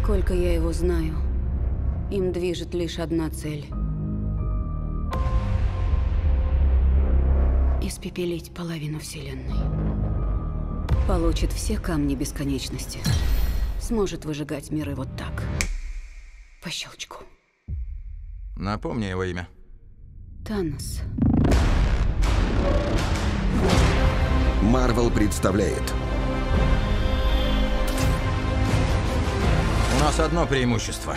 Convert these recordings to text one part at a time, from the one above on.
Сколько я его знаю, им движет лишь одна цель. Испепелить половину Вселенной. Получит все камни бесконечности. Сможет выжигать миры вот так. По щелчку. Напомни его имя. Танос. Marvel представляет. У нас одно преимущество.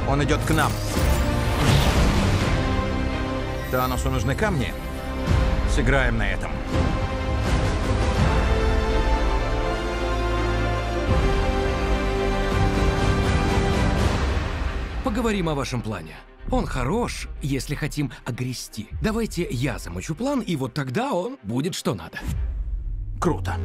Он идет к нам. Таносу нужны камни. Сыграем на этом. Поговорим о вашем плане. Он хорош, если хотим огрести. Давайте я замучу план, и вот тогда он будет что надо. Круто.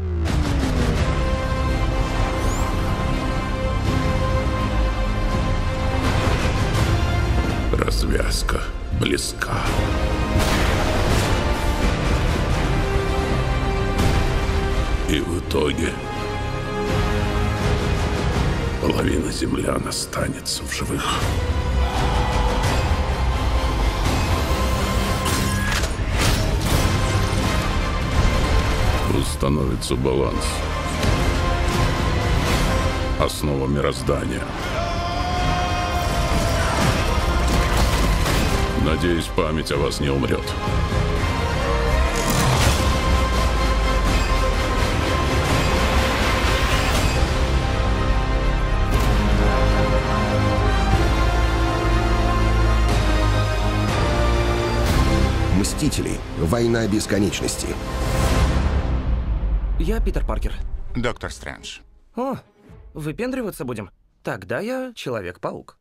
Развязка близка. И в итоге половина землян останется в живых. Установится баланс. Основа мироздания. Надеюсь, память о вас не умрет. Мстители. Война бесконечности. Я Питер Паркер. Доктор Стрэндж. О, выпендриваться будем? Тогда я Человек-паук.